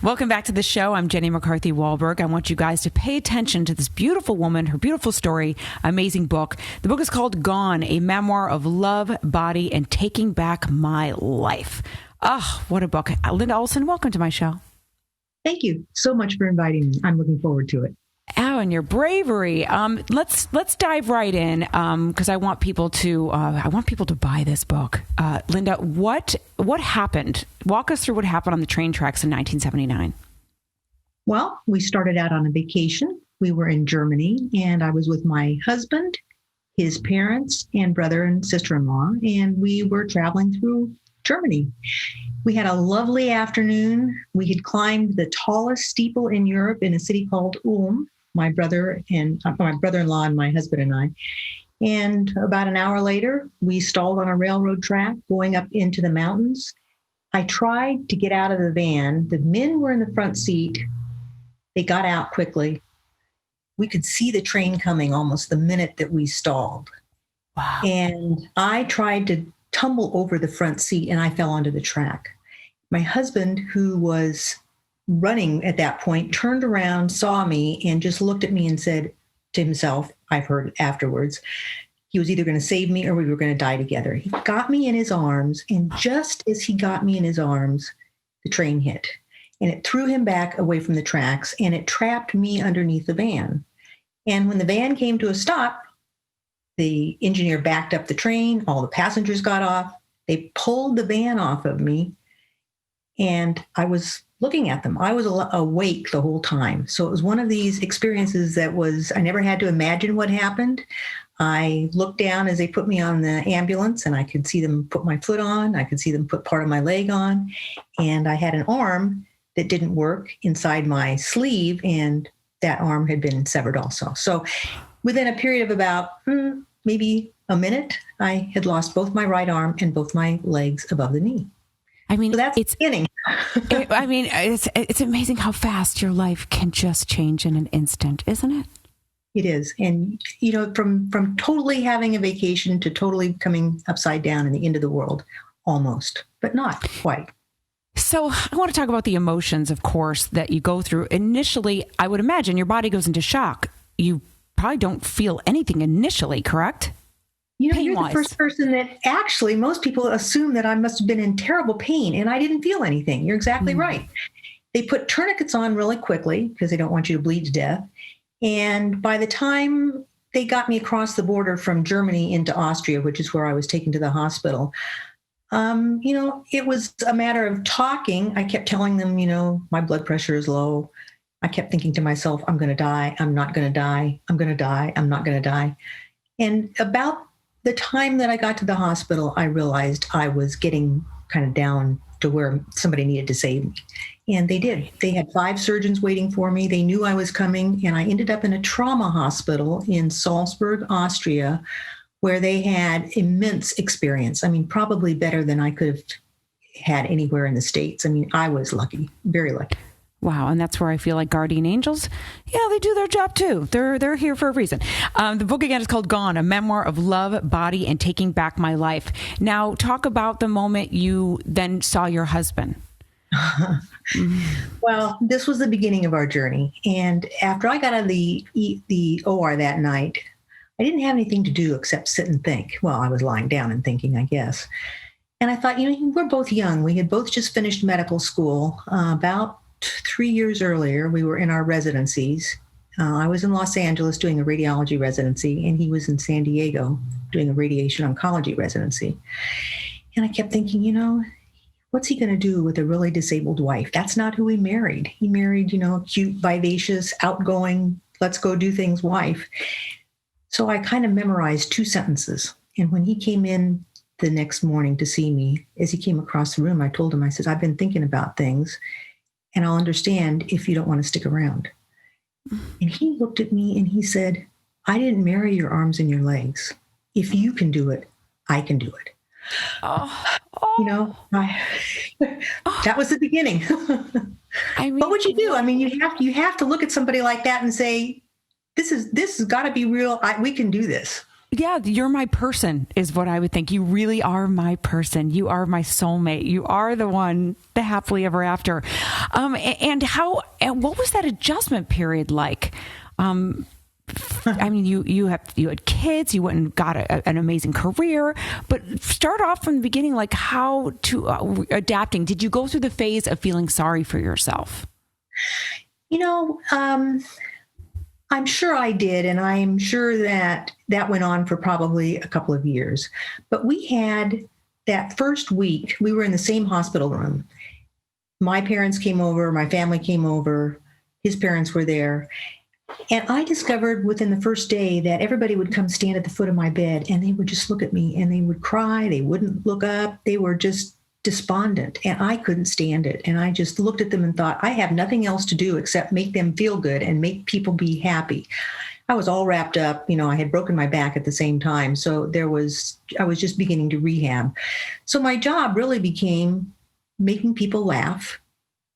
Welcome back to the show. I'm Jenny McCarthy Wahlberg. I want you guys to pay attention to this beautiful woman, her beautiful story, amazing book. The book is called Gone, a memoir of love, body, and taking back my life. Oh, what a book. Linda Olson, welcome to my show. Thank you so much for inviting me. I'm looking forward to it. Oh, and your bravery. Let's dive right in because I want people to buy this book. Linda, what happened? Walk us through what happened on the train tracks in 1979. Well, we started out on a vacation. We were in Germany, and I was with my husband, his parents, and brother and sister-in-law, and we were traveling through Germany. We had a lovely afternoon. We had climbed the tallest steeple in Europe in a city called Ulm. My brother-in-law and my husband and I. And about an hour later, we stalled on a railroad track going up into the mountains. I tried to get out of the van. The men were in the front seat. They got out quickly. We could see the train coming almost the minute that we stalled. Wow. And I tried to tumble over the front seat and I fell onto the track. My husband, who was running at that point, turned around, saw me, and just looked at me and said to himself, I've heard afterwards, he was either going to save me or we were going to die together. He got me in his arms, and just as he got me in his arms, the train hit. And it threw him back away from the tracks, and it trapped me underneath the van. And when the van came to a stop, the engineer backed up the train, all the passengers got off, they pulled the van off of me, and I was looking at them. I was awake the whole time. So it was one of these experiences I never had to imagine what happened. I looked down as they put me on the ambulance, and I could see them put my foot on. I could see them put part of my leg on. And I had an arm that didn't work inside my sleeve, and that arm had been severed also. So within a period of about maybe a minute, I had lost both my right arm and both my legs above the knee. I mean, so that's the beginning. It's amazing how fast your life can just change in an instant, isn't it? It is. And, from totally having a vacation to totally coming upside down in the end of the world, almost, but not quite. So I want to talk about the emotions, of course, that you go through. Initially, I would imagine your body goes into shock. You probably don't feel anything initially, correct? You're the first person that actually, most people assume that I must have been in terrible pain, and I didn't feel anything. You're exactly right. They put tourniquets on really quickly because they don't want you to bleed to death. And by the time they got me across the border from Germany into Austria, which is where I was taken to the hospital, it was a matter of talking. I kept telling them, my blood pressure is low. I kept thinking to myself, I'm going to die. I'm not going to die. I'm going to die. I'm not going to die. And about the time that I got to the hospital, I realized I was getting kind of down to where somebody needed to save me. And they did. They had 5 surgeons waiting for me. They knew I was coming. And I ended up in a trauma hospital in Salzburg, Austria, where they had immense experience. I mean, probably better than I could have had anywhere in the States. I mean, I was lucky, very lucky. Wow. And that's where I feel like guardian angels, they do their job too. They're here for a reason. The book again is called Gone, a memoir of love, body, and taking back my life. Now talk about the moment you then saw your husband. Well, this was the beginning of our journey. And after I got out of the OR that night, I didn't have anything to do except sit and think. Well, I was lying down and thinking, I guess. And I thought, we're both young. We had both just finished medical school about 3 years earlier. We were in our residencies. I was in Los Angeles doing a radiology residency, and he was in San Diego doing a radiation oncology residency. And I kept thinking, what's he going to do with a really disabled wife? That's not who he married. He married, cute, vivacious, outgoing, let's go do things wife. So I kind of memorized 2 sentences. And when he came in the next morning to see me, as he came across the room, I told him, I said, I've been thinking about things, and I'll understand if you don't want to stick around. And he looked at me and he said, I didn't marry your arms and your legs. If you can do it, I can do it. That was the beginning. What would you do? I mean, you have to look at somebody like that and say, this has got to be real. We can do this. Yeah, you're my person is what I would think. You really are my person. You are my soulmate. You are the one, the happily ever after. And what was that adjustment period like? I mean, you had kids, you went and got an amazing career, but start off from the beginning, like how to adapting. Did you go through the phase of feeling sorry for yourself? I'm sure I did. And I'm sure that went on for probably a couple of years. But we had that first week, we were in the same hospital room. My parents came over, my family came over, his parents were there. And I discovered within the first day that everybody would come stand at the foot of my bed and they would just look at me and they would cry. They wouldn't look up. They were just despondent and I couldn't stand it. And I just looked at them and thought, I have nothing else to do except make them feel good and make people be happy. I was all wrapped up. I had broken my back at the same time. So I was just beginning to rehab. So my job really became making people laugh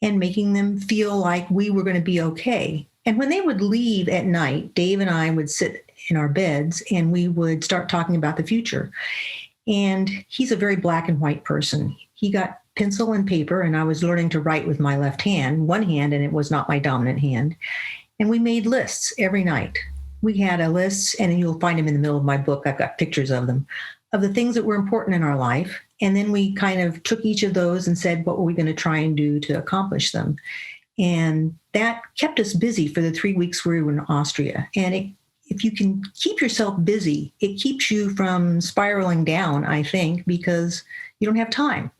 and making them feel like we were going to be okay. And when they would leave at night, Dave and I would sit in our beds and we would start talking about the future. And he's a very black and white person. He got pencil and paper, and I was learning to write with my left hand, one hand, and it was not my dominant hand. And we made lists every night. We had a list, and you'll find them in the middle of my book. I've got pictures of them, of the things that were important in our life. And then we kind of took each of those and said, what were we going to try and do to accomplish them? And that kept us busy for the 3 weeks we were in Austria. And if you can keep yourself busy, it keeps you from spiraling down, I think, because you don't have time.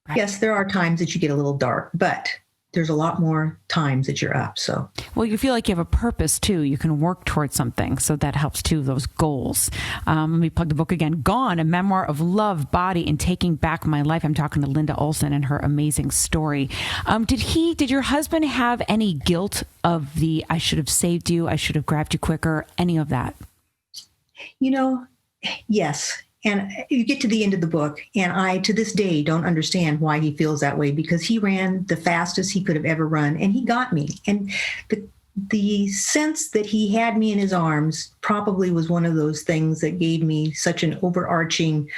Right. Yes, there are times that you get a little dark, but there's a lot more times that you're up. So, well, you feel like you have a purpose too. You can work towards something. So that helps too, those goals. Let me plug the book again. Gone, a memoir of love, body, and taking back my life. I'm talking to Linda Olson and her amazing story. Did your husband have any guilt of I should have saved you, I should have grabbed you quicker, any of that? Yes. And you get to the end of the book, and I, to this day, don't understand why he feels that way, because he ran the fastest he could have ever run, and he got me. And the sense that he had me in his arms probably was one of those things that gave me such an overarching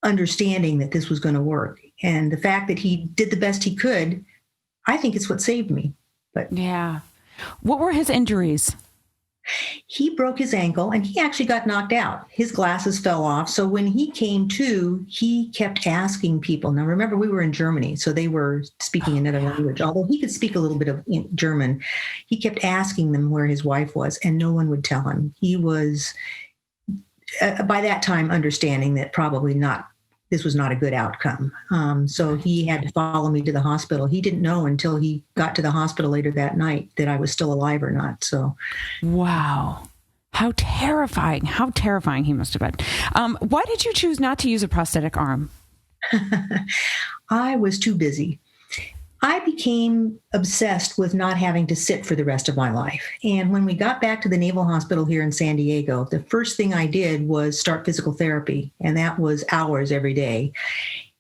understanding that this was going to work. And the fact that he did the best he could, I think it's what saved me. But yeah. What were his injuries? He broke his ankle and he actually got knocked out. His glasses fell off. So when he came to, he kept asking people. Now, remember, we were in Germany, so they were speaking another language. Although he could speak a little bit of German, he kept asking them where his wife was, and no one would tell him. He was, by that time, understanding that probably this was not a good outcome. So he had to follow me to the hospital. He didn't know until he got to the hospital later that night that I was still alive or not. So, wow. How terrifying he must have been. Why did you choose not to use a prosthetic arm? I was too busy. I became obsessed with not having to sit for the rest of my life. And when we got back to the Naval Hospital here in San Diego, the first thing I did was start physical therapy, and that was hours every day.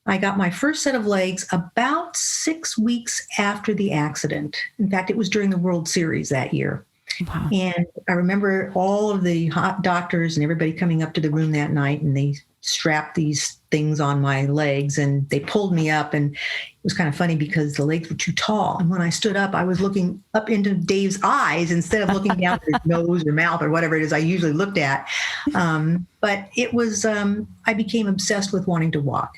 I got my first set of legs about 6 weeks after the accident. In fact, it was during the World Series that year. Wow. And I remember all of the hot doctors and everybody coming up to the room that night, and they strapped these things on my legs and they pulled me up, and it was kind of funny because the legs were too tall. And when I stood up, I was looking up into Dave's eyes instead of looking down at his nose or mouth or whatever it is I usually looked at. But it was, I became obsessed with wanting to walk.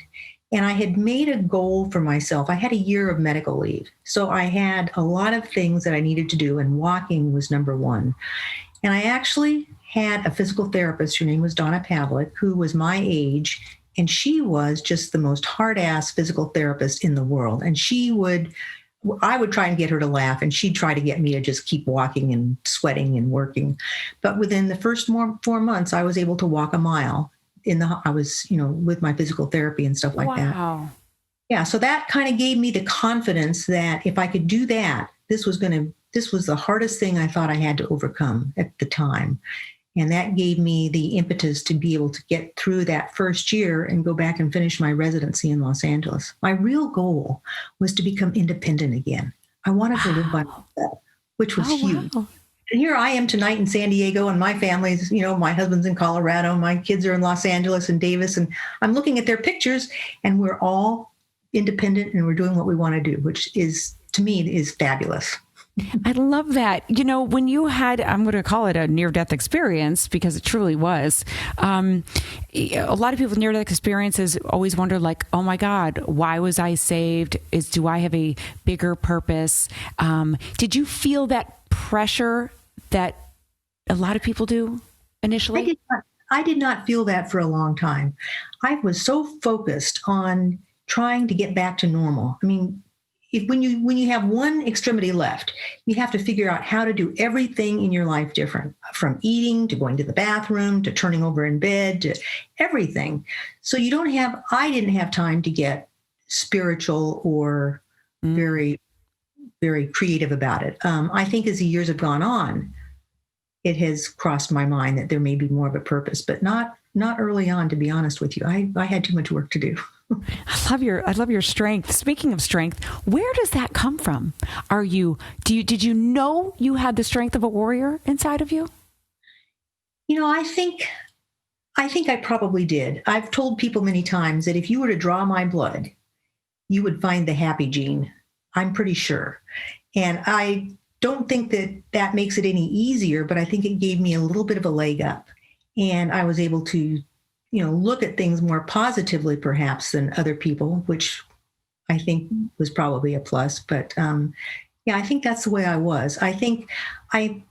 And I had made a goal for myself. I had a year of medical leave. So I had a lot of things that I needed to do, and walking was number one. And I actually had a physical therapist. Her name was Donna Pavlik, who was my age. And she was just the most hard-ass physical therapist in the world. And I would try and get her to laugh, and she'd try to get me to just keep walking and sweating and working. But within the first 4 months, I was able to walk a mile. I was, with my physical therapy and stuff like that. Wow. Yeah. So that kind of gave me the confidence that if I could do that, this was the hardest thing I thought I had to overcome at the time. And that gave me the impetus to be able to get through that first year and go back and finish my residency in Los Angeles. My real goal was to become independent again. I wanted to live by myself, which was huge. Wow. And here I am tonight in San Diego, and my family's, my husband's in Colorado, my kids are in Los Angeles and Davis, and I'm looking at their pictures, and we're all independent and we're doing what we want to do, which is, to me, is fabulous. I love that. When you had, I'm going to call it a near-death experience because it truly was. A lot of people with near-death experiences always wonder, like, oh my God, why was I saved? Do I have a bigger purpose? Did you feel that pressure that a lot of people do initially? I did not feel that for a long time. I was so focused on trying to get back to normal. I mean, when you have one extremity left, you have to figure out how to do everything in your life different, from eating to going to the bathroom to turning over in bed to everything. So I didn't have time to get spiritual or very, very creative about it. I think as the years have gone on, it has crossed my mind that there may be more of a purpose, but not early on, to be honest with you. I had too much work to do. I love your strength. Speaking of strength, where does that come from? Did you know you had the strength of a warrior inside of you? I think I probably did. I've told people many times that if you were to draw my blood, you would find the happy gene. I'm pretty sure. And I don't think that makes it any easier, but I think it gave me a little bit of a leg up. And I was able to look at things more positively perhaps than other people, which I think was probably a plus. But I think that's the way I was. I think I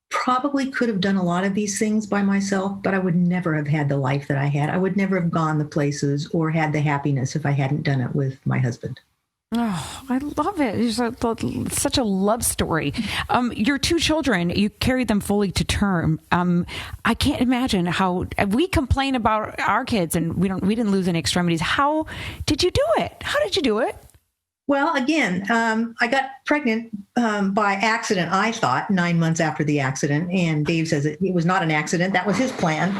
probably could have done a lot of these things by myself, but I would never have had the life that I had. I would never have gone the places or had the happiness if I hadn't done it with my husband. Oh, I love it. It's such a love story. Your two children, you carried them fully to term. I can't imagine how we complain about our kids and we didn't lose any extremities. How did you do it? How did you do it? Well, again, I got pregnant by accident, I thought, 9 months after the accident. And Dave says it was not an accident. That was his plan.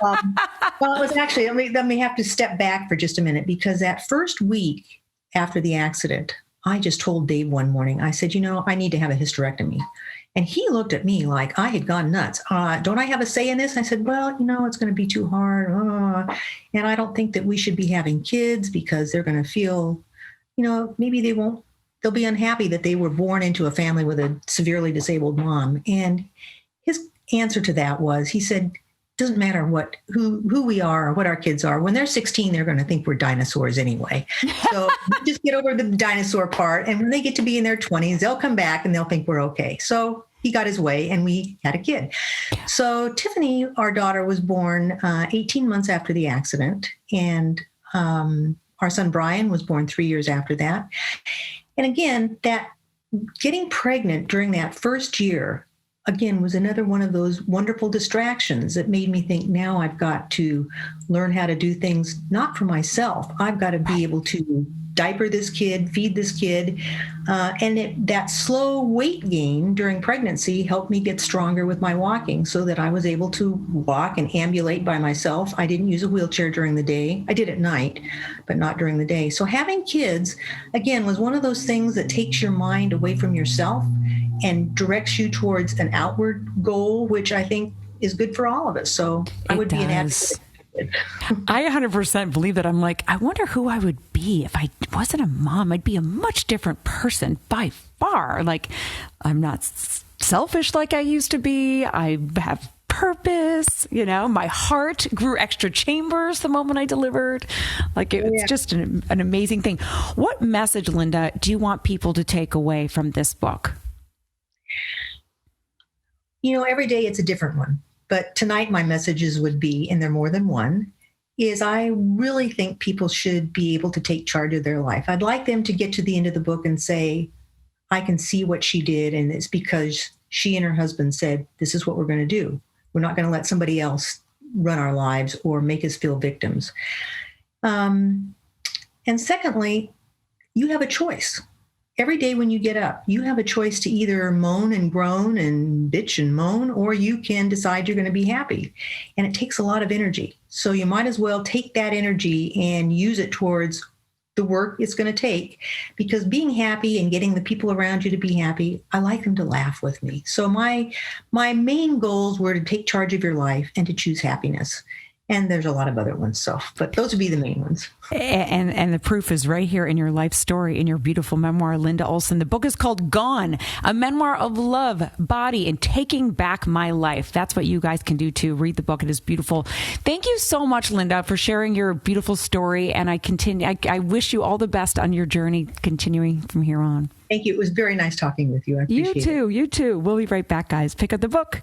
Well, it was actually, let me have to step back for just a minute, because that first week after the accident, I just told Dave one morning, I said, I need to have a hysterectomy. And he looked at me like I had gone nuts. Don't I have a say in this? I said, well, it's going to be too hard. And I don't think that we should be having kids because they're going to feel, maybe they'll be unhappy that they were born into a family with a severely disabled mom. And his answer to that was, he said, doesn't matter who we are or what our kids are. When they're 16, they're going to think we're dinosaurs anyway. So just get over the dinosaur part. And when they get to be in their 20s, they'll come back and they'll think we're okay. So he got his way and we had a kid. So Tiffany, our daughter, was born 18 months after the accident. And our son Brian was born 3 years after that. And again, that getting pregnant during that first year, again, was another one of those wonderful distractions that made me think, now I've got to learn how to do things not for myself. I've got to be able to diaper this kid, feed this kid. And that slow weight gain during pregnancy helped me get stronger with my walking so that I was able to walk and ambulate by myself. I didn't use a wheelchair during the day. I did at night, but not during the day. So having kids, again, was one of those things that takes your mind away from yourself and directs you towards an outward goal, which I think is good for all of us. So I would be an advocate. I 100% believe that. I'm like, I wonder who I would be if I wasn't a mom. I'd be a much different person by far. Like, I'm not selfish like I used to be. I have purpose, my heart grew extra chambers the moment I delivered. Like, it's just an amazing thing. What message, Linda, do you want people to take away from this book? Every day it's a different one. But tonight my messages would be, and they're more than one, is I really think people should be able to take charge of their life. I'd like them to get to the end of the book and say, I can see what she did, and it's because she and her husband said, this is what we're going to do. We're not going to let somebody else run our lives or make us feel victims. And secondly, you have a choice. Every day when you get up, you have a choice to either moan and groan and bitch and moan, or you can decide you're going to be happy. And it takes a lot of energy. So you might as well take that energy and use it towards the work it's going to take, because being happy and getting the people around you to be happy, I like them to laugh with me. So my main goals were to take charge of your life and to choose happiness. And there's a lot of other ones. But those would be the main ones. And the proof is right here in your life story, in your beautiful memoir, Linda Olson. The book is called Gone, a memoir of love, body, and taking back my life. That's what you guys can do too. Read the book. It is beautiful. Thank you so much, Linda, for sharing your beautiful story. And I wish you all the best on your journey, continuing from here on. Thank you. It was very nice talking with you. I appreciate it. You too. We'll be right back, guys. Pick up the book.